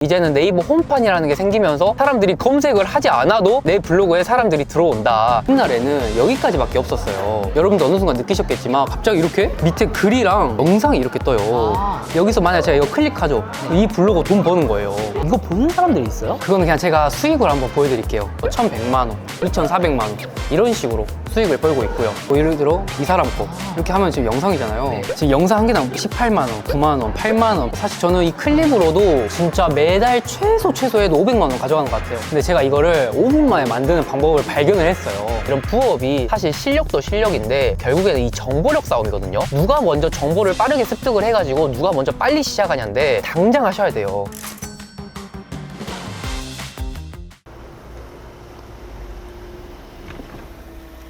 이제는 네이버 홈판이라는 게 생기면서 사람들이 검색을 하지 않아도 내 블로그에 사람들이 들어온다. 옛날에는 여기까지밖에 없었어요. 여러분도 어느 순간 느끼셨겠지만 갑자기 이렇게 밑에 글이랑 영상이 이렇게 떠요. 여기서 만약 제가 이거 클릭하죠. 이 블로그 돈 버는 거예요. 이거 보는 사람들이 있어요? 그거는 그냥 제가 수익을 한번 보여드릴게요. 1,100만 원, 2,400만 원 이런 식으로 수익을 벌고 있고요. 뭐 예를 들어 이 사람 거 이렇게 하면 지금 영상이잖아요. 네. 지금 영상 한 개당 18만 원, 9만 원, 8만 원. 사실 저는 이 클립으로도 진짜 매달 최소해도 500만 원 가져가는 것 같아요. 근데 제가 이거를 5분 만에 만드는 방법을 발견을 했어요. 이런 부업이 사실 실력도 실력인데 결국에는 이 정보력 싸움이거든요. 누가 먼저 정보를 빠르게 습득을 해가지고 누가 먼저 빨리 시작하냐인데 당장 하셔야 돼요.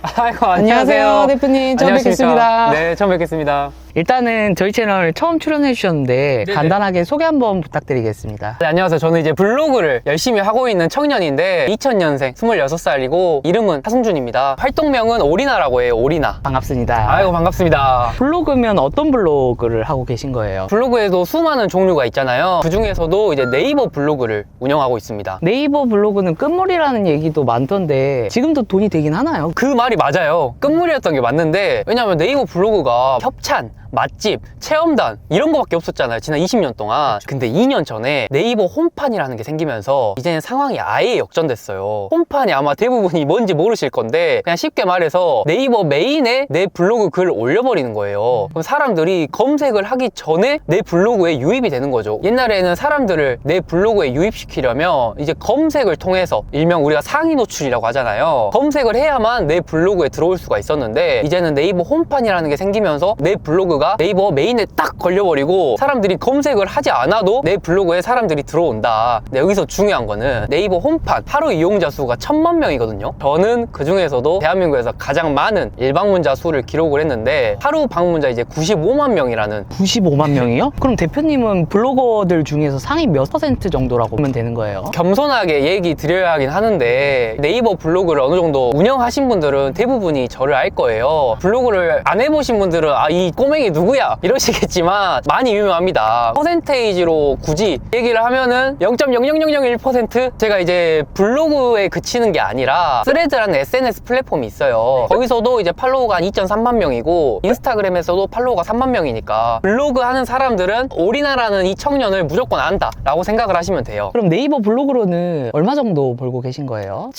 아이고, 안녕하세요. 대표님. 처음 안녕하십니까. 뵙겠습니다. 네, 처음 뵙겠습니다. 일단은 저희 채널 처음 출연해 주셨는데 네네. 간단하게 소개 한번 부탁드리겠습니다. 네, 안녕하세요. 저는 이제 블로그를 열심히 하고 있는 청년인데 2000년생 26살이고 이름은 하승준입니다. 활동명은 오리나라고 해요. 오리나. 반갑습니다. 아이고, 반갑습니다. 블로그면 어떤 블로그를 하고 계신 거예요? 블로그에도 수많은 종류가 있잖아요. 그 중에서도 이제 네이버 블로그를 운영하고 있습니다. 네이버 블로그는 끝물이라는 얘기도 많던데 지금도 돈이 되긴 하나요? 그 말이 맞아요. 끝물이었던 게 맞는데 왜냐면 네이버 블로그가 협찬, 맛집, 체험단 이런 거밖에 없었잖아요. 지난 20년 동안. 근데 2년 전에 네이버 홈판이라는 게 생기면서 이제는 상황이 아예 역전됐어요. 홈판이 아마 대부분이 뭔지 모르실 건데 그냥 쉽게 말해서 네이버 메인에 내 블로그 글을 올려버리는 거예요. 그럼 사람들이 검색을 하기 전에 내 블로그에 유입이 되는 거죠. 옛날에는 사람들을 내 블로그에 유입시키려면 이제 검색을 통해서 일명 우리가 상위 노출이라고 하잖아요. 검색을 해야만 내 블로그에 들어올 수가 있었는데 이제는 네이버 홈판이라는 게 생기면서 내 블로그가 네이버 메인에 딱 걸려버리고 사람들이 검색을 하지 않아도 내 블로그에 사람들이 들어온다. 근데 여기서 중요한 거는 네이버 홈판 하루 이용자 수가 1000만 명이거든요. 저는 그 중에서도 대한민국에서 가장 많은 일방문자 수를 기록을 했는데 하루 방문자 이제 95만 명이라는 95만 명이요? 그럼 대표님은 블로거들 중에서 상위 몇 % 정도라고 보면 되는 거예요? 겸손하게 얘기 드려야 하긴 하는데 네이버 블로그를 어느 정도 운영하신 분들은 대부분이 저를 알 거예요. 블로그를 안 해보신 분들은 아, 이 꼬맹이 누구야? 이러시겠지만 많이 유명합니다. 퍼센테이지로 굳이 얘기를 하면은 0.00001% 제가 이제 블로그에 그치는 게 아니라 스레드라는 SNS 플랫폼이 있어요. 거기서도 이제 팔로워가 한 2.3만 명이고 인스타그램에서도 팔로워가 3만 명이니까 블로그 하는 사람들은 오리나라는 이 청년을 무조건 안다 라고 생각을 하시면 돼요. 그럼 네이버 블로그로는 얼마 정도 벌고 계신 거예요?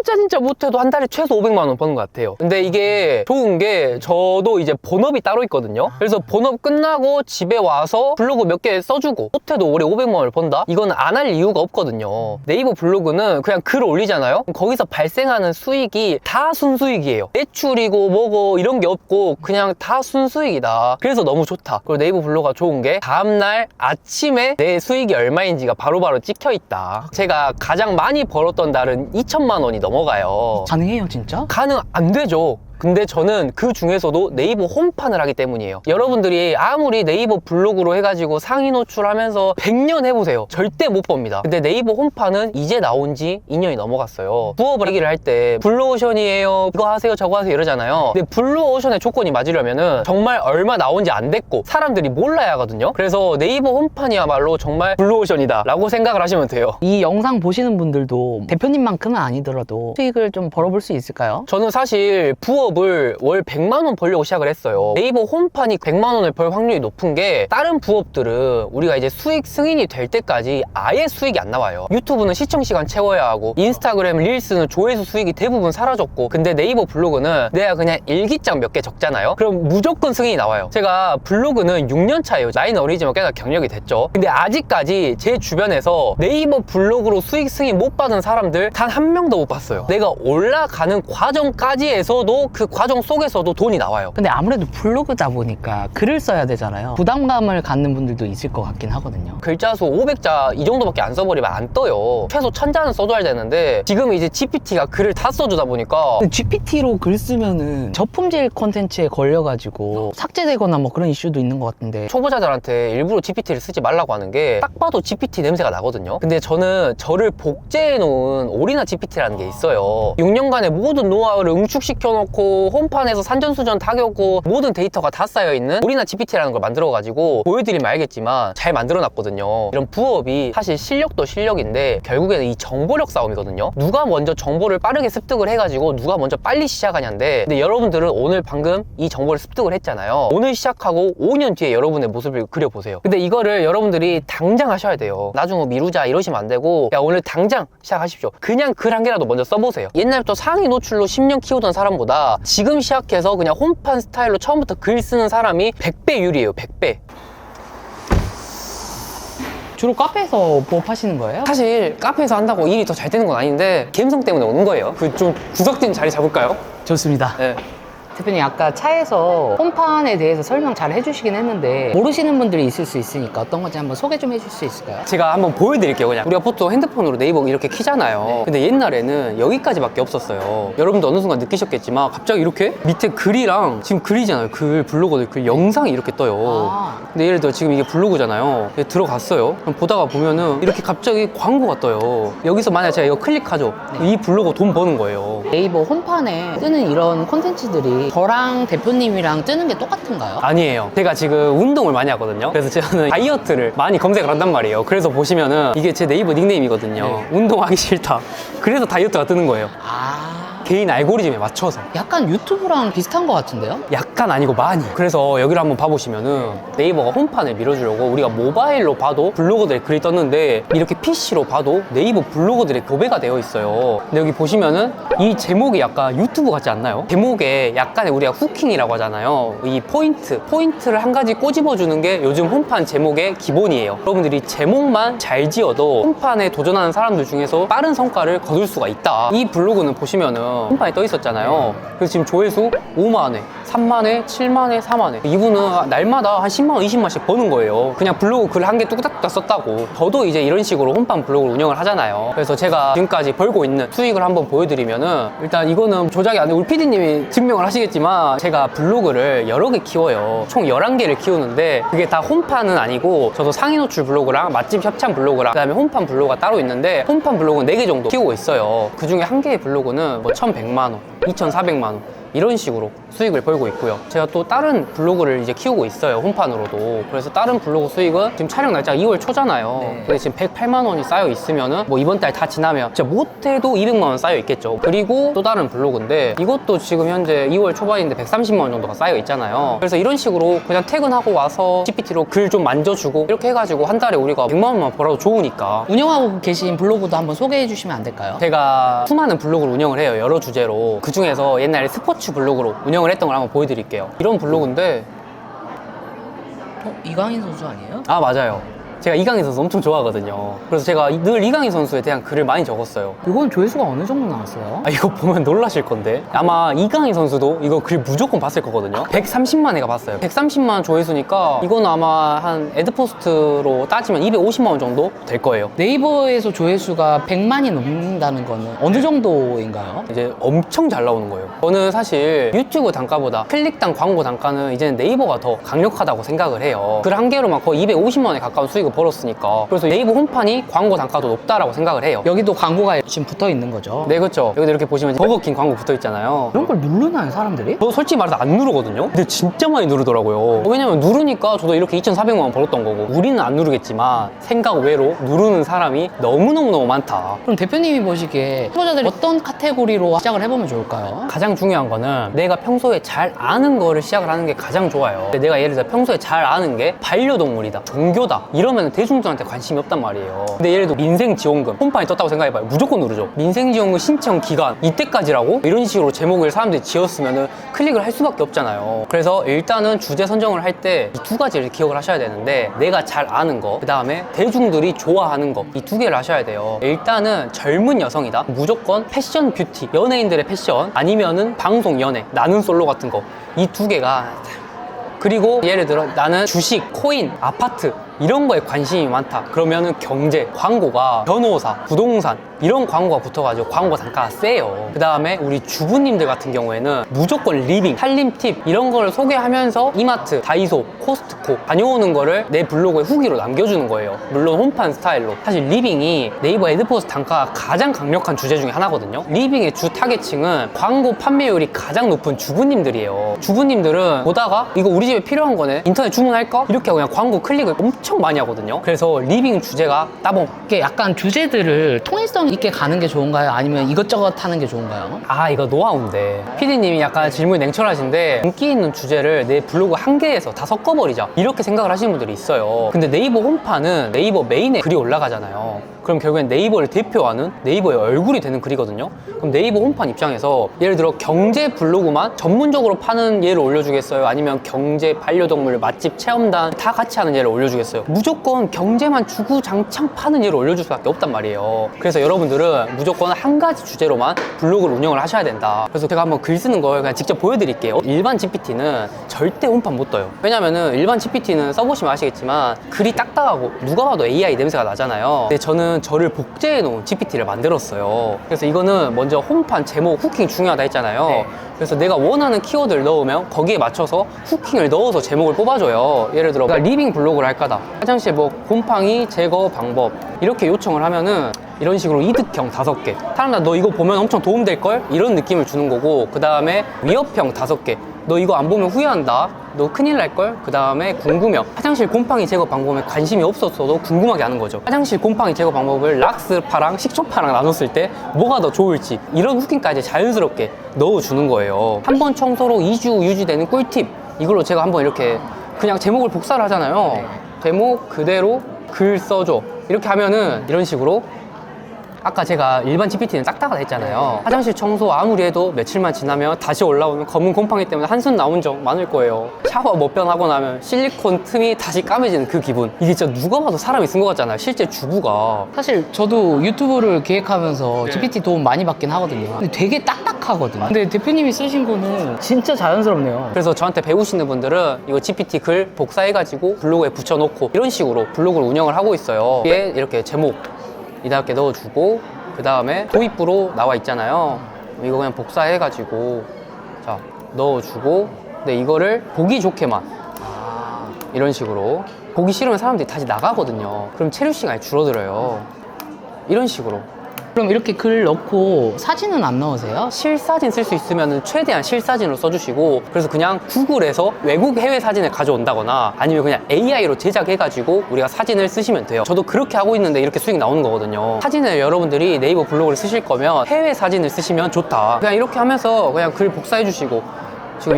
진짜 못해도 한 달에 최소 500만 원 버는 것 같아요. 근데 이게 좋은 게 저도 이제 본업이 따로 있거든요. 그래서 본업 끝나고 집에 와서 블로그 몇 개 써주고 못해도 올해 500만 원을 번다? 이건 안 할 이유가 없거든요. 네이버 블로그는 그냥 글 올리잖아요? 거기서 발생하는 수익이 다 순수익이에요. 매출이고 뭐고 이런 게 없고 그냥 다 순수익이다. 그래서 너무 좋다. 그리고 네이버 블로그가 좋은 게 다음날 아침에 내 수익이 얼마인지가 바로바로 찍혀있다. 제가 가장 많이 벌었던 달은 2천만 원이 넘어가요. 가능해요 진짜? 가능 안 되죠. 근데 저는 그 중에서도 네이버 홈판을 하기 때문이에요. 여러분들이 아무리 네이버 블로그로 해가지고 상위 노출하면서 100년 해보세요. 절대 못 법니다. 근데 네이버 홈판은 이제 나온 지 2년이 넘어갔어요. 부업을 얘기를 할 때 블루오션이에요. 이거 하세요 저거 하세요 이러잖아요. 근데 블루오션의 조건이 맞으려면은 정말 얼마 나온지 안 됐고 사람들이 몰라야 하거든요. 그래서 네이버 홈판이야말로 정말 블루오션이다 라고 생각을 하시면 돼요. 이 영상 보시는 분들도 대표님만큼은 아니더라도 수익을 좀 벌어볼 수 있을까요? 저는 사실 부업을 월 100만 원 벌려고 시작을 했어요. 네이버 홈판이 100만 원을 벌 확률이 높은 게 다른 부업들은 우리가 이제 수익 승인이 될 때까지 아예 수익이 안 나와요. 유튜브는 시청 시간 채워야 하고 인스타그램 릴스는 조회수 수익이 대부분 사라졌고 근데 네이버 블로그는 내가 그냥 일기장 몇 개 적잖아요. 그럼 무조건 승인이 나와요. 제가 블로그는 6년 차예요. 나이는 어리지만 꽤나 경력이 됐죠. 근데 아직까지 제 주변에서 네이버 블로그로 수익 승인 못 받은 사람들 단 한 명도 못 봤어요. 내가 올라가는 과정까지에서도 그 과정 속에서도 돈이 나와요. 근데 아무래도 블로그다 보니까 글을 써야 되잖아요. 부담감을 갖는 분들도 있을 것 같긴 하거든요. 글자 수 500자 이 정도밖에 안 써버리면 안 떠요. 최소 1000자는 써줘야 되는데 지금 이제 GPT가 글을 다 써주다 보니까 GPT로 글 쓰면은 저품질 콘텐츠에 걸려가지고 삭제되거나 뭐 그런 이슈도 있는 것 같은데 초보자들한테 일부러 GPT를 쓰지 말라고 하는 게 딱 봐도 GPT 냄새가 나거든요. 근데 저는 저를 복제해 놓은 오리나 GPT라는 게 있어요. 6년간의 모든 노하우를 응축시켜 놓고 겪고 홈판에서 산전수전 다 겪고 모든 데이터가 다 쌓여있는 우리나 GPT라는 걸 만들어가지고 보여드리면 알겠지만 잘 만들어놨거든요. 이런 부업이 사실 실력도 실력인데 결국에는 이 정보력 싸움이거든요. 누가 먼저 정보를 빠르게 습득을 해가지고 누가 먼저 빨리 시작하냐인데, 근데 여러분들은 오늘 방금 이 정보를 습득을 했잖아요. 오늘 시작하고 5년 뒤에 여러분의 모습을 그려보세요. 근데 이거를 여러분들이 당장 하셔야 돼요. 나중에 미루자 이러시면 안 되고, 야 오늘 당장 시작하십시오. 그냥 글 한 개라도 먼저 써보세요. 옛날부터 상위 노출로 10년 키우던 사람보다 지금 시작해서 그냥 홈판 스타일로 처음부터 글 쓰는 사람이 100배 유리해요. 100배. 주로 카페에서 부업하시는 거예요? 사실 카페에서 한다고 일이 더 잘 되는 건 아닌데 감성 때문에 오는 거예요. 그 좀 구석진 자리 잡을까요? 좋습니다. 네. 대표님 아까 차에서 홈판에 대해서 설명 잘 해주시긴 했는데 모르시는 분들이 있을 수 있으니까 어떤 건지 한번 소개 좀 해줄 수 있을까요? 제가 한번 보여드릴게요. 그냥 우리가 보통 핸드폰으로 네이버 이렇게 키잖아요. 네. 근데 옛날에는 여기까지밖에 없었어요. 여러분도 어느 순간 느끼셨겠지만 갑자기 이렇게 밑에 글이랑, 지금 글이잖아요. 글, 블로거들 글 영상이 이렇게 떠요. 근데 예를 들어 지금 이게 블로그잖아요. 이게 들어갔어요. 그럼 보다가 보면은 이렇게 갑자기 광고가 떠요. 여기서 만약 제가 이거 클릭하죠. 이 블로거 돈 버는 거예요. 네이버 홈판에 뜨는 이런 콘텐츠들이 저랑 대표님이랑 뜨는 게 똑같은가요? 아니에요. 제가 지금 운동을 많이 하거든요. 그래서 저는 다이어트를 많이 검색을 한단 말이에요. 그래서 보시면은 이게 제 네이버 닉네임이거든요. 네. 운동하기 싫다. 그래서 다이어트가 뜨는 거예요. 개인 알고리즘에 맞춰서. 약간 유튜브랑 비슷한 것 같은데요? 약간 아니고 많이. 그래서 여기를 한번 봐보시면은 네이버가 홈판을 밀어주려고 우리가 모바일로 봐도 블로거들의 글이 떴는데 이렇게 PC로 봐도 네이버 블로거들의 교배가 되어 있어요. 근데 여기 보시면은 이 제목이 약간 유튜브 같지 않나요? 제목에 약간의 우리가 후킹이라고 하잖아요. 이 포인트를 한 가지 꼬집어주는 게 요즘 홈판 제목의 기본이에요. 여러분들이 제목만 잘 지어도 홈판에 도전하는 사람들 중에서 빠른 성과를 거둘 수가 있다. 이 블로그는 보시면은 홈판에 떠 있었잖아요. 그래서 지금 조회수 5만회, 3만회, 7만회, 4만회. 이분은 날마다 한 10만원, 20만원씩 버는 거예요. 그냥 블로그 글 한 개 뚝딱뚝딱 썼다고. 저도 이제 이런 식으로 홈판 블로그를 운영을 하잖아요. 그래서 제가 지금까지 벌고 있는 수익을 한번 보여드리면은, 일단 이거는 조작이 안 돼. 우리 PD님이 증명을 하시겠지만 제가 블로그를 여러 개 키워요. 총 11개를 키우는데 그게 다 홈판은 아니고, 저도 상위 노출 블로그랑 맛집 협찬 블로그랑 그다음에 홈판 블로그가 따로 있는데, 홈판 블로그는 4개 정도 키우고 있어요. 그 중에 한 개의 블로그는 뭐 1,100만원, 2,400만원 이런 식으로 수익을 벌고 있고요. 제가 또 다른 블로그를 이제 키우고 있어요. 홈판으로도. 그래서 다른 블로그 수익은 지금 촬영 날짜가 2월 초잖아요. 네. 근데 지금 108만 원이 쌓여 있으면은 뭐 이번 달 다 지나면 진짜 못해도 200만 원 쌓여 있겠죠. 그리고 또 다른 블로그인데 이것도 지금 현재 2월 초반인데 130만 원 정도가 쌓여 있잖아요. 그래서 이런 식으로 그냥 퇴근하고 와서 GPT로 글 좀 만져주고 이렇게 해가지고 한 달에 우리가 100만 원만 벌어도 좋으니까. 운영하고 계신 블로그도 한번 소개해 주시면 안 될까요? 제가 수많은 블로그를 운영을 해요. 여러 주제로. 그 중에서 옛날에 스포츠 블로그로 운영을 했던 걸 한번 보여드릴게요. 이런 블로그인데, 이강인 선수 아니에요? 아 맞아요. 제가 이강인 선수 엄청 좋아하거든요. 그래서 제가 늘 이강인 선수에 대한 글을 많이 적었어요. 이건 조회수가 어느 정도 나왔어요? 아 이거 보면 놀라실 건데, 아마 이강인 선수도 이거 글 무조건 봤을 거거든요. 130만 회가 봤어요. 130만 조회수니까 이건 아마 한 애드포스트로 따지면 250만 원 정도 될 거예요. 네이버에서 조회수가 100만이 넘는다는 거는 어느 정도인가요? 이제 엄청 잘 나오는 거예요. 저는 사실 유튜브 단가보다 클릭당 광고 단가는 이제는 네이버가 더 강력하다고 생각을 해요. 글 한 개로만 거의 250만 원에 가까운 수익을 벌었으니까. 그래서 네이버 홈판이 광고 단가도 높다라고 생각을 해요. 여기도 광고가 지금 붙어 있는 거죠? 네, 그렇죠. 여기 이렇게 보시면 버거킹 광고 붙어 있잖아요. 이런 걸 누르나요, 사람들이? 저 솔직히 말해서 안 누르거든요. 근데 진짜 많이 누르더라고요. 왜냐면 누르니까 저도 이렇게 2,400만 원 벌었던 거고, 우리는 안 누르겠지만 생각 외로 누르는 사람이 너무너무 많다. 그럼 대표님이 보시기에 초보자들이 어떤 카테고리로 시작을 해보면 좋을까요? 가장 중요한 거는 내가 평소에 잘 아는 거를 시작을 하는 게 가장 좋아요. 근데 내가 예를 들어 평소에 잘 아는 게 반려동물이다, 종교다 이러면 대중들한테 관심이 없단 말이에요. 근데 예를 들어 민생지원금 홈판이 떴다고 생각해봐요. 무조건 누르죠. 민생지원금 신청 기간 이때까지라고? 이런 식으로 제목을 사람들이 지었으면 클릭을 할 수밖에 없잖아요. 그래서 일단은 주제 선정을 할 때 이 두 가지를 기억을 하셔야 되는데, 내가 잘 아는 거, 그 다음에 대중들이 좋아하는 거, 이 두 개를 하셔야 돼요. 일단은 젊은 여성이다, 무조건 패션 뷰티, 연예인들의 패션, 아니면은 방송 연예, 나는 솔로 같은 거, 이 두 개가. 그리고 예를 들어 나는 주식, 코인, 아파트 이런 거에 관심이 많다 그러면은 경제, 광고가 변호사, 부동산 이런 광고가 붙어가지고 광고 단가가 세요. 그 다음에 우리 주부님들 같은 경우에는 무조건 리빙, 살림 팁 이런 걸 소개하면서 이마트, 다이소, 코스트코 다녀오는 거를 내 블로그에 후기로 남겨주는 거예요. 물론 홈판 스타일로. 사실 리빙이 네이버 에드포스 단가가 가장 강력한 주제 중에 하나거든요. 리빙의 주 타겟층은 광고 판매율이 가장 높은 주부님들이에요. 주부님들은 보다가 이거 우리 집에 필요한 거네, 인터넷 주문할까? 이렇게 하고 그냥 광고 클릭을 엄청 많이 하거든요. 그래서 리빙 주제가 따봉. 이게 약간 주제들을 통일성 있게 가는 게 좋은가요? 아니면 이것저것 하는 게 좋은가요? 아, 이거 노하우인데 PD님이 약간 질문이 냉철하신데 인기 있는 주제를 내 블로그 한 개에서 다 섞어버리자 이렇게 생각을 하시는 분들이 있어요. 근데 네이버 홈판은 네이버 메인에 글이 올라가잖아요. 그럼 결국엔 네이버를 대표하는 네이버의 얼굴이 되는 글이거든요. 그럼 네이버 홈판 입장에서 예를 들어 경제 블로그만 전문적으로 파는 예를 올려주겠어요? 아니면 경제, 반려동물, 맛집, 체험단 다 같이 하는 예를 올려주겠어요? 무조건 경제만 주구장창 파는 예를 올려줄 수밖에 없단 말이에요. 그래서 여러분들은 무조건 한 가지 주제로만 블로그를 운영을 하셔야 된다. 그래서 제가 한번 글 쓰는 걸 그냥 직접 보여드릴게요. 일반 GPT는 절대 홈판 못 떠요. 왜냐면은 일반 GPT는 써보시면 아시겠지만 글이 딱딱하고 누가 봐도 AI 냄새가 나잖아요. 근데 저는 저를 복제해 놓은 GPT를 만들었어요. 그래서 이거는 먼저 홈판 제목 후킹 중요하다 했잖아요. 네. 그래서 내가 원하는 키워드를 넣으면 거기에 맞춰서 후킹을 넣어서 제목을 뽑아줘요. 예를 들어 내가 리빙 블로그를 할 거다. 화장실 뭐 곰팡이 제거 방법 이렇게 요청을 하면은 이런 식으로 이득형 5개, 사람들 너 이거 보면 엄청 도움될걸? 이런 느낌을 주는 거고, 그 다음에 위협형 5개, 너 이거 안 보면 후회한다, 너 큰일 날걸? 그 다음에 궁금형, 화장실 곰팡이 제거 방법에 관심이 없었어도 궁금하게 하는 거죠. 화장실 곰팡이 제거 방법을 락스파랑 식초파랑 나눴을 때 뭐가 더 좋을지, 이런 후킹까지 자연스럽게 넣어주는 거예요. 한 번 청소로 2주 유지되는 꿀팁, 이걸로 제가 한번 이렇게 그냥 제목을 복사를 하잖아요. 제목 그대로 글 써줘 이렇게 하면은 이런 식으로, 아까 제가 일반 GPT는 딱딱하다 했잖아요. 화장실 청소 아무리 해도 며칠만 지나면 다시 올라오는 검은 곰팡이 때문에 한숨 나온 적 많을 거예요. 샤워 몇 번 하고 나면 실리콘 틈이 다시 까매지는 그 기분. 이게 진짜 누가 봐도 사람이 쓴 것 같잖아요, 실제 주부가. 사실 저도 유튜브를 기획하면서 GPT 도움 많이 받긴 하거든요. 근데 되게 딱딱하거든요. 근데 대표님이 쓰신 거는 진짜 자연스럽네요. 그래서 저한테 배우시는 분들은 이거 GPT 글 복사해가지고 블로그에 붙여놓고 이런 식으로 블로그를 운영을 하고 있어요. 여기에 이렇게 제목 이답게 넣어주고, 그 다음에 도입부로 나와 있잖아요. 이거 그냥 복사해가지고 자 넣어주고, 근데 이거를 보기 좋게만 이런 식으로, 보기 싫으면 사람들이 다시 나가거든요. 그럼 체류 시간이 줄어들어요. 이런 식으로. 그럼 이렇게 글 넣고 사진은 안 넣으세요? 실사진 쓸 수 있으면 최대한 실사진으로 써주시고, 그래서 그냥 구글에서 외국 해외 사진을 가져온다거나 아니면 그냥 AI로 제작해가지고 우리가 사진을 쓰시면 돼요. 저도 그렇게 하고 있는데 이렇게 수익 나오는 거거든요. 사진을 여러분들이 네이버 블로그를 쓰실 거면 해외 사진을 쓰시면 좋다. 그냥 이렇게 하면서 그냥 글 복사해 주시고, 지금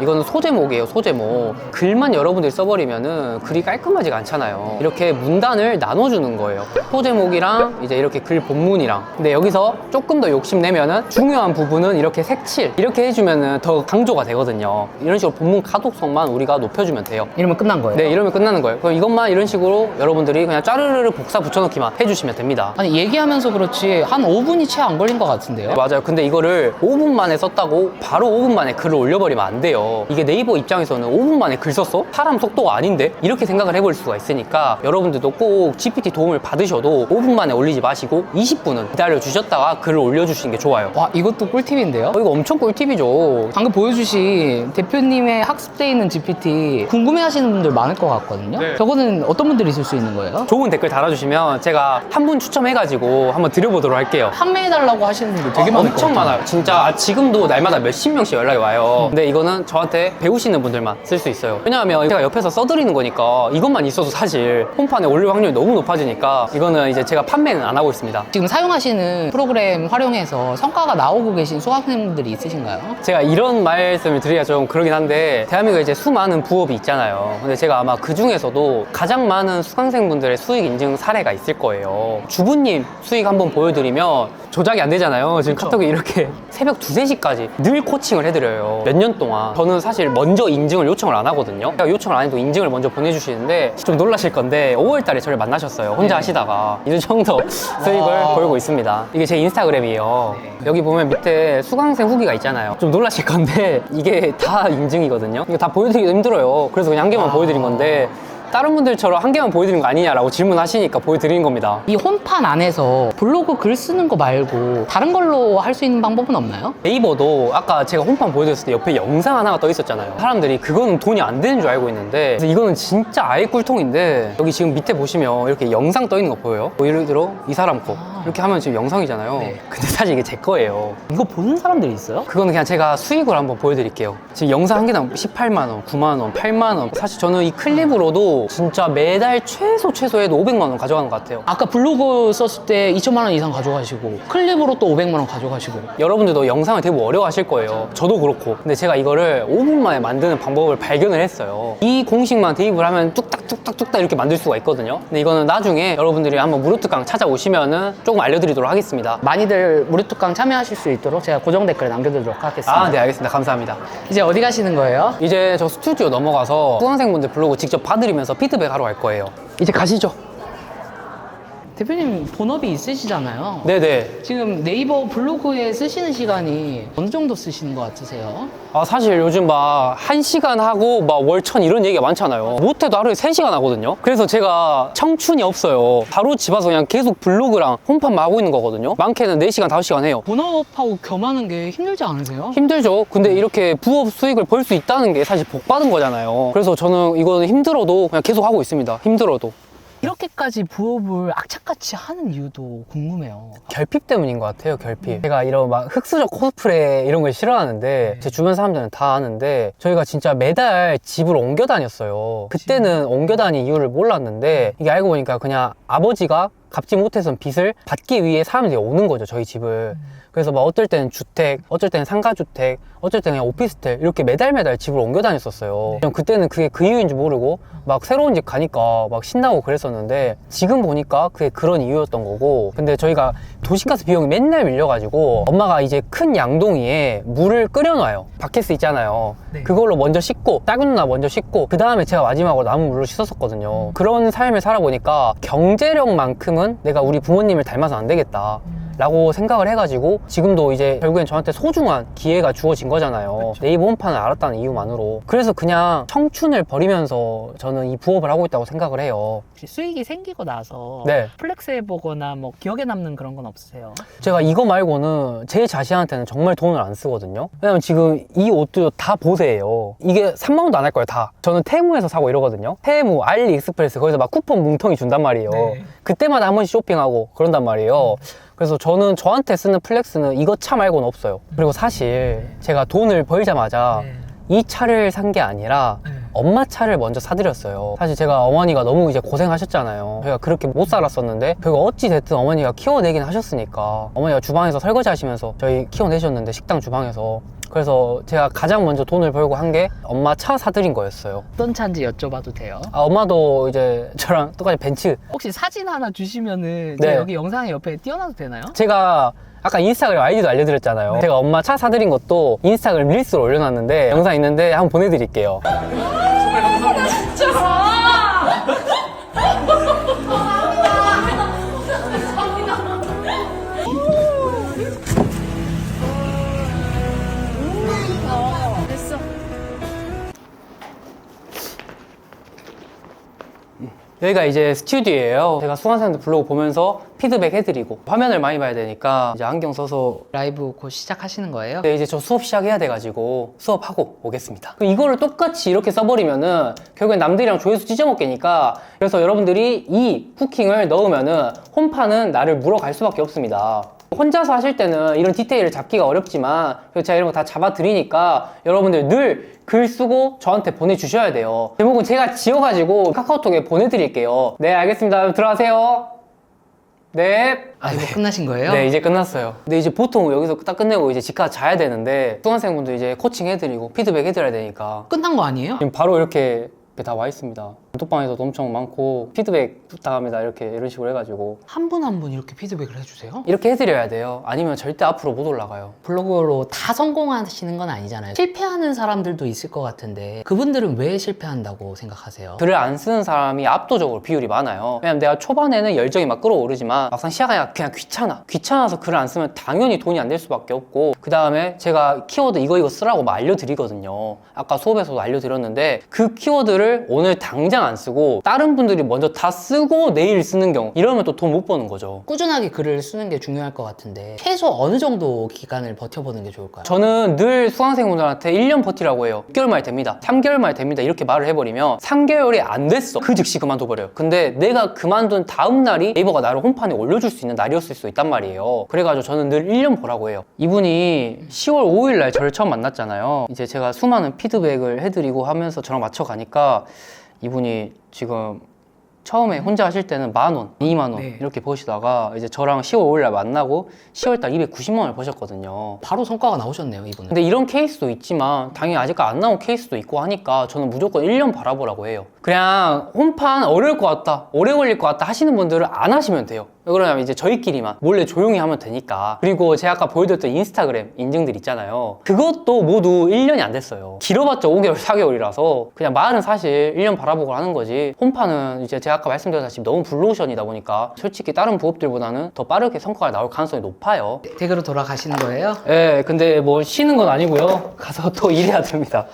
이거는 소제목이에요, 소제목. 글만 여러분들이 써버리면은 글이 깔끔하지가 않잖아요. 이렇게 문단을 나눠주는 거예요. 소제목이랑 이제 이렇게 글 본문이랑. 근데 여기서 조금 더 욕심내면은 중요한 부분은 이렇게 색칠 이렇게 해주면은 더 강조가 되거든요. 이런 식으로 본문 가독성만 우리가 높여주면 돼요. 이러면 끝난 거예요? 네, 이러면 끝나는 거예요. 그럼 이것만 이런 식으로 여러분들이 그냥 짜르르르 복사 붙여넣기만 해주시면 됩니다. 아니 얘기하면서 그렇지 한 5분이 채 안 걸린 것 같은데요? 네, 맞아요. 근데 이거를 5분 만에 썼다고 바로 5분 만에 글을 올려버리면 안 돼요. 이게 네이버 입장에서는 5분 만에 글 썼어? 사람 속도가 아닌데? 이렇게 생각을 해볼 수가 있으니까 여러분들도 꼭 GPT 도움을 받으셔도 5분 만에 올리지 마시고 20분은 기다려 주셨다가 글을 올려주시는 게 좋아요. 와 이것도 꿀팁인데요? 이거 엄청 꿀팁이죠. 방금 보여주신 대표님의 학습돼 있는 GPT 궁금해하시는 분들 많을 것 같거든요. 네. 저거는 어떤 분들이 쓸 수 있는 거예요? 좋은 댓글 달아주시면 제가 한 분 추첨해가지고 한번 드려보도록 할게요. 판매해달라고 하시는 분들 되게 많을 것 엄청 같아요. 많아요. 진짜 지금도 날마다 몇십 명씩 연락이 와요. 근데 이거는 저한테 배우시는 분들만 쓸 수 있어요. 왜냐하면 제가 옆에서 써드리는 거니까 이것만 있어도 사실 홈판에 올릴 확률이 너무 높아지니까 이거는 이제 제가 판매는 안 하고 있습니다. 지금 사용하시는 프로그램 활용해서 성과가 나오고 계신 수강생분들이 있으신가요? 제가 이런 말씀을 드리기가 좀 그러긴 한데, 대한민국에 이제 수많은 부업이 있잖아요. 근데 제가 아마 그 중에서도 가장 많은 수강생분들의 수익 인증 사례가 있을 거예요. 주부님 수익 한번 보여드리면 조작이 안 되잖아요. 지금 그쵸. 카톡에 이렇게 새벽 2, 3시까지 늘 코칭을 해드려요. 몇 년 동안. 저는 사실 먼저 인증을 요청을 안 하거든요. 제가 요청을 안 해도 인증을 먼저 보내주시는데 좀 놀라실 건데 5월 달에 저를 만나셨어요. 혼자 하시다가 이 정도 수익을 벌고 있습니다. 이게 제 인스타그램이에요. 여기 보면 밑에 수강생 후기가 있잖아요. 좀 놀라실 건데 이게 다 인증이거든요. 이거 다 보여드리기도 힘들어요. 그래서 그냥 한 개만 보여드린 건데, 다른 분들처럼 한 개만 보여드리는 거 아니냐라고 질문하시니까 보여드리는 겁니다. 이 홈판 안에서 블로그 글 쓰는 거 말고 다른 걸로 할 수 있는 방법은 없나요? 네이버도 아까 제가 홈판 보여드렸을 때 옆에 영상 하나가 떠 있었잖아요. 사람들이 그거는 돈이 안 되는 줄 알고 있는데 그래서 이거는 진짜 아예 꿀통인데 여기 지금 밑에 보시면 이렇게 영상 떠 있는 거 보여요? 뭐 예를 들어 이 사람 거 이렇게 하면 지금 영상이잖아요. 네. 근데 사실 이게 제 거예요. 이거 보는 사람들이 있어요? 그거는 그냥 제가 수익을 한번 보여드릴게요. 지금 영상 한 개당 18만 원, 9만 원, 8만 원. 사실 저는 이 클립으로도 진짜 매달 최소해도 500만 원 가져가는 것 같아요. 아까 블로그 썼을 때 2천만 원 이상 가져가시고 클립으로 또 500만 원 가져가시고 여러분들도 영상을 되게 어려워하실 거예요. 저도 그렇고. 근데 제가 이거를 5분 만에 만드는 방법을 발견을 했어요. 이 공식만 대입을 하면 뚝딱뚝딱 이렇게 만들 수가 있거든요. 근데 이거는 나중에 여러분들이 한번 무료특강 찾아오시면은 조금 알려드리도록 하겠습니다. 많이들 무료특강 참여하실 수 있도록 제가 고정 댓글에 남겨두도록 하겠습니다. 아, 네, 알겠습니다. 감사합니다. 이제 어디 가시는 거예요? 이제 저 스튜디오 넘어가서 수강생분들 블로그 직접 봐드리면서 피드백 하러 갈 거예요. 이제 가시죠. 대표님 본업이 있으시잖아요. 네네. 지금 네이버 블로그에 쓰시는 시간이 어느 정도 쓰시는 것 같으세요? 아, 사실 요즘 막 1시간 하고 막 월천 이런 얘기가 많잖아요. 못해도 하루에 3시간 하거든요. 그래서 제가 청춘이 없어요. 바로 집 와서 그냥 계속 블로그랑 홈판만 하고 있는 거거든요. 많게는 4시간, 5시간 해요. 본업하고 겸하는 게 힘들지 않으세요? 힘들죠. 근데 이렇게 부업 수익을 벌 수 있다는 게 사실 복 받은 거잖아요. 그래서 저는 이거는 힘들어도 그냥 계속 하고 있습니다. 힘들어도. 이렇게까지 부업을 악착같이 하는 이유도 궁금해요. 결핍 때문인 것 같아요, 결핍. 제가 이런 막 흑수저 코스프레 이런 걸 싫어하는데 제 주변 사람들은 다 아는데 저희가 진짜 매달 집을 옮겨 다녔어요. 그때는 옮겨 다닌 이유를 몰랐는데 이게 알고 보니까 그냥 아버지가 갚지 못해서 빚을 받기 위해 사람들이 오는 거죠, 저희 집을. 그래서 막 어떨 때는 주택, 어쩔 때는 상가주택, 어쩔 때는 그냥 오피스텔 이렇게 매달 집을 옮겨 다녔었어요. 그냥 그때는 그게 그 이유인 줄 모르고 막 새로운 집 가니까 막 신나고 그랬었는데 지금 보니까 그게 그런 이유였던 거고. 근데 저희가 도시가스 비용이 맨날 밀려가지고 엄마가 이제 큰 양동이에 물을 끓여놔요. 바켓스 있잖아요. 네. 그걸로 먼저 씻고 작은 누나 먼저 씻고 그 다음에 제가 마지막으로 남은 물로 씻었었거든요. 그런 삶을 살아보니까 경제력만큼은 내가 우리 부모님을 닮아서 안 되겠다 라고 생각을 해가지고 지금도 이제 결국엔 저한테 소중한 기회가 주어진 거잖아요. 네이버 홈판을 알았다는 이유만으로. 그래서 그냥 청춘을 버리면서 저는 이 부업을 하고 있다고 생각을 해요. 수익이 생기고 나서 네. 플렉스 해보거나 뭐 기억에 남는 그런 건 없으세요? 제가 이거 말고는 제 자신한테는 정말 돈을 안 쓰거든요. 왜냐면 지금 이 옷도 다 보세요. 이게 3만 원도 안 할 거예요, 다. 저는 테무에서 사고 이러거든요. 테무, 알리익스프레스 거기서 막 쿠폰 뭉텅이 준단 말이에요. 네. 그때마다 한 번씩 쇼핑하고 그런단 말이에요. 그래서 저는 저한테 쓰는 플렉스는 이거 차 말고는 없어요. 그리고 사실 제가 돈을 벌자마자 이 차를 산 게 아니라 엄마 차를 먼저 사드렸어요. 사실 제가 어머니가 너무 이제 고생하셨잖아요. 저희가 그렇게 못 살았었는데 결국 어찌 됐든 어머니가 키워내긴 하셨으니까 어머니가 주방에서 설거지 하시면서 저희 키워내셨는데 식당 주방에서. 그래서 제가 가장 먼저 돈을 벌고 한 게 엄마 차 사드린 거였어요. 어떤 차인지 여쭤봐도 돼요? 아, 엄마도 이제 저랑 똑같이 벤츠. 혹시 사진 하나 주시면은 네. 제가 여기 영상에 옆에 띄워놔도 되나요? 제가 아까 인스타그램 아이디도 알려드렸잖아요. 제가 엄마 차 사드린 것도 인스타그램 릴스로 올려놨는데 영상 있는데 한번 보내드릴게요. 여기가 이제 스튜디오예요. 제가 수강생들 블로그 보면서 피드백 해드리고 화면을 많이 봐야 되니까 이제 안경 써서. 라이브 곧 시작하시는 거예요? 네, 이제 저 수업 시작해야 돼가지고 수업하고 오겠습니다. 그럼 이거를 똑같이 이렇게 써버리면은 결국엔 남들이랑 조회수 찢어먹게니까. 그래서 여러분들이 이 후킹을 넣으면은 홈판은 나를 물어갈 수밖에 없습니다. 혼자서 하실 때는 이런 디테일을 잡기가 어렵지만 제가 이런 거 다 잡아드리니까 여러분들 늘 글 쓰고 저한테 보내주셔야 돼요. 제목은 제가 지어가지고 카카오톡에 보내드릴게요. 네, 알겠습니다. 들어가세요. 네. 아, 이거 끝나신 거예요? 네, 이제 끝났어요. 근데 이제 보통 여기서 딱 끝내고 이제 집 가서 자야 되는데 수강생분들 이제 코칭 해드리고 피드백 해드려야 되니까 끝난 거 아니에요? 지금 바로 이렇게 다 와 있습니다. 단톡방에서도 엄청 많고 피드백 부탁합니다 이렇게 이런 식으로 해가지고 한 분 한 분 이렇게 피드백을 해주세요? 이렇게 해드려야 돼요. 아니면 절대 앞으로 못 올라가요. 블로그로 다 성공하시는 건 아니잖아요. 실패하는 사람들도 있을 것 같은데 그분들은 왜 실패한다고 생각하세요? 글을 안 쓰는 사람이 압도적으로 비율이 많아요. 왜냐면 내가 초반에는 열정이 막 끌어오르지만 막상 시작하니까 그냥 귀찮아서 글을 안 쓰면 당연히 돈이 안 될 수밖에 없고, 그 다음에 제가 키워드 이거 쓰라고 막 알려드리거든요. 아까 수업에서도 알려드렸는데 그 키워드를 오늘 당장 당장 안 쓰고 다른 분들이 먼저 다 쓰고 내일 쓰는 경우, 이러면 또 돈 못 버는 거죠. 꾸준하게 글을 쓰는 게 중요할 것 같은데 최소 어느 정도 기간을 버텨보는 게 좋을까요? 저는 늘 수강생분들한테 1년 버티라고 해요. 6개월 만에 됩니다. 3개월 만에 됩니다. 이렇게 말을 해버리면 3개월이 안 됐어. 그 즉시 그만둬버려요. 근데 내가 그만둔 다음 날이 네이버가 나를 홈판에 올려줄 수 있는 날이었을 수 있단 말이에요. 그래가지고 저는 늘 1년 보라고 해요. 이분이 10월 5일 날 저를 처음 만났잖아요. 이제 제가 수많은 피드백을 해드리고 하면서 저랑 맞춰가니까 이분이 지금 처음에 혼자 하실 때는 10,000원, 20,000원 네. 이렇게 버시다가 이제 저랑 10월 5일 날 만나고 10월 달 290만 원을 버셨거든요. 바로 성과가 나오셨네요, 이분은. 근데 이런 케이스도 있지만 당연히 아직까지 안 나온 케이스도 있고 하니까 저는 무조건 1년 바라보라고 해요. 그냥 홈판 어려울 것 같다, 오래 걸릴 것 같다 하시는 분들은 안 하시면 돼요. 왜 그러냐면 이제 저희끼리만 몰래 조용히 하면 되니까. 그리고 제가 아까 보여드렸던 인스타그램 인증들 있잖아요. 그것도 모두 1년이 안 됐어요. 길어봤자 5개월, 4개월이라서 그냥 말은 사실 1년 바라보고 하는 거지, 홈판은 이제 제가 아까 말씀드렸다시피 너무 블루오션이다 보니까 솔직히 다른 부업들보다는 더 빠르게 성과가 나올 가능성이 높아요. 댁으로 돌아가시는 거예요? 네, 근데 뭐 쉬는 건 아니고요. 가서 또 일해야 됩니다.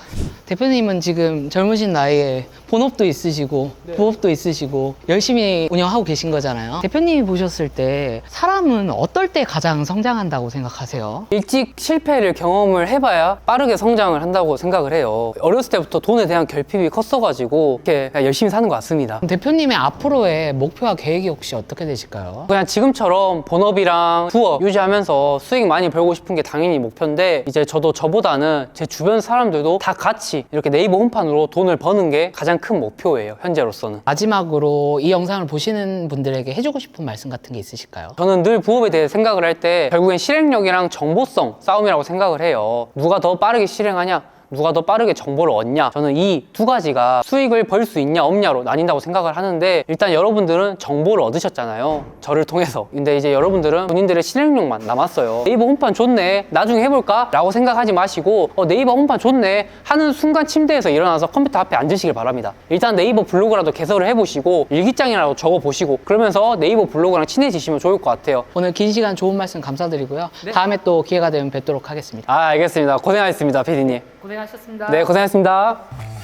대표님은 지금 젊으신 나이에 본업도 있으시고 부업도 있으시고 열심히 운영하고 계신 거잖아요. 대표님이 보셨을 때 사람은 어떨 때 가장 성장한다고 생각하세요? 일찍 실패를 경험을 해봐야 빠르게 성장을 한다고 생각을 해요. 어렸을 때부터 돈에 대한 결핍이 컸어가지고 이렇게 그냥 열심히 사는 것 같습니다. 대표님의 앞으로의 목표와 계획이 혹시 어떻게 되실까요? 그냥 지금처럼 본업이랑 부업 유지하면서 수익 많이 벌고 싶은 게 당연히 목표인데, 이제 저도 저보다는 제 주변 사람들도 다 같이 이렇게 네이버 홈판으로 돈을 버는 게 가장 큰 목표예요, 현재로서는. 마지막으로 이 영상을 보시는 분들에게 해주고 싶은 말씀 같은 게 있으실까요? 저는 늘 부업에 대해 생각을 할 때 결국엔 실행력이랑 정보성 싸움이라고 생각을 해요. 누가 더 빠르게 실행하냐, 누가 더 빠르게 정보를 얻냐, 저는 이 두 가지가 수익을 벌 수 있냐 없냐로 나뉜다고 생각을 하는데, 일단 여러분들은 정보를 얻으셨잖아요, 저를 통해서. 근데 이제 여러분들은 본인들의 실행력만 남았어요. 네이버 홈판 좋네, 나중에 해볼까? 라고 생각하지 마시고 네이버 홈판 좋네 하는 순간 침대에서 일어나서 컴퓨터 앞에 앉으시길 바랍니다. 일단 네이버 블로그라도 개설을 해보시고 일기장이라도 적어보시고 그러면서 네이버 블로그랑 친해지시면 좋을 것 같아요. 오늘 긴 시간 좋은 말씀 감사드리고요. 다음에 또 기회가 되면 뵙도록 하겠습니다. 알겠습니다. 고생하셨습니다, PD님. 고생하셨습니다. 네, 고생하셨습니다.